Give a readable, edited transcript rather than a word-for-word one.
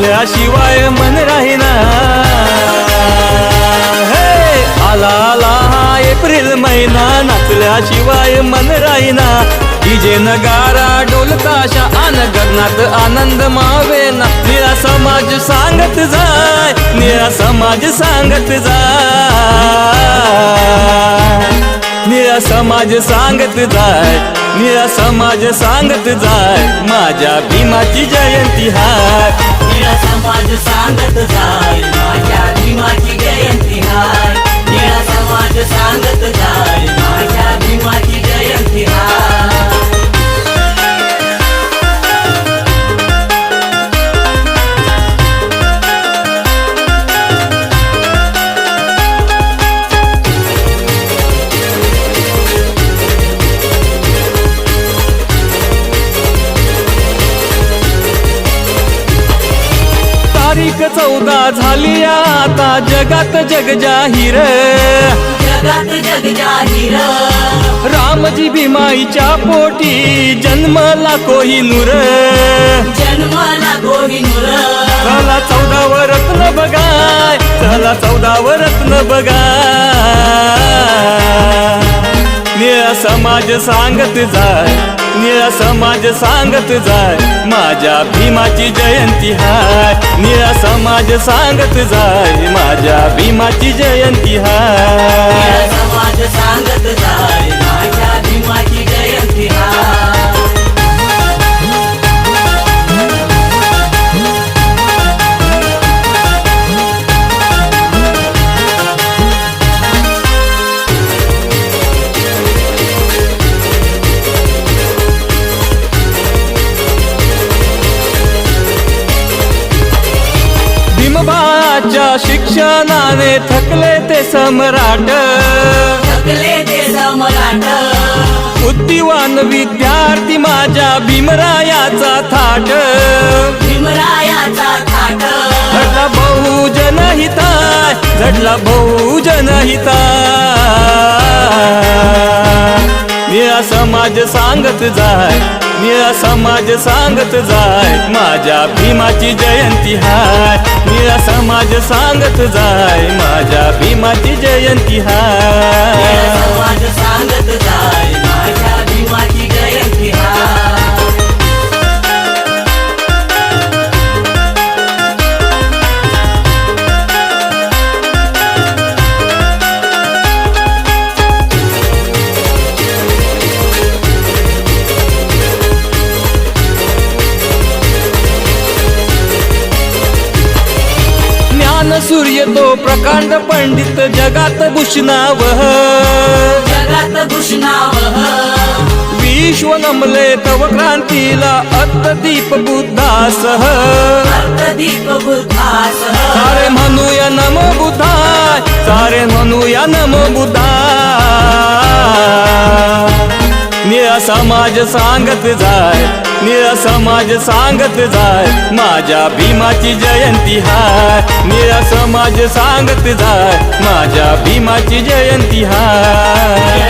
नाचल्याशिवाय मन राहीना। हे आला आला हा एप्रिल महिना, नाचल्याशिवाय मन राहीना। डीजे नगारा ढोल ताशा आन गगनात आनंद मावेना। निळा समाज सांगत जाय, निळा समाज सांगत जाय, निळा समाज सांगत जाय, निळा समाज सांगत जाय, माझ्या भीमाची जयंती हाय। निळा समाज सांगत जाय, माझ्या भीमाची जयंती हाय। निळा समाज सांगत जाय, माझ्या भीमाची जयंती हाय। तारीख 14 झाली आता, जगात जग जाहीर, जगात जग जाहीर। रामजी भीमाईच्या पोटी जन्मला कोहिनूर, जन्माला कोहिनूर। चला 14 रत्न बघाय, चला 14 रत्न बघाय। निळा समाज सांगत जाय, निळा समाज सांगत जाय, माझ्या भीमाची जयंती हाय। निळा समाज सांगत जाय, माझ्या भीमाची जयंती हाय। निळा समाज सांगत जाय, माझ्या भीमाची जयंती हाय। भीमबाच्या शिक्षणाने थकले ते सम्राट, थकले ते सम्राट। बुद्धिवान विद्यार्थी माझ्या भीमरायाचा थाट, भीमरायाचा थाट। झटला बहुजन हिताय, झटला बहुजन हिताय। निळा समाज सांगत जाय, निळा समाज सांगत जाय, माझ्या भीमाची जयंती हाय। निळा समाज सांगत जाय, माझ्या भीमाची जयंती हाय। निळा समाज सांगत जाय, माझ्या भीमाची जयंती हाय। सूर्य तो प्रकांड पंडित जगात भूषणावह, जगात भूषणावह। विश्व नमले तव क्रांतीला अत्तदीप बुद्धासह, अत्तदीप बुद्धासह। सारे म्हणूया नमो बुद्धाय, सारे म्हणूया नमो बुद्धाय। निळा समाज सांगत जाय, निळा समाज सांगत जाय, माझ्या भीमाची जयंती हाय। निळा समाज सांगत जाय, माझ्या भीमाची जयंती हाय।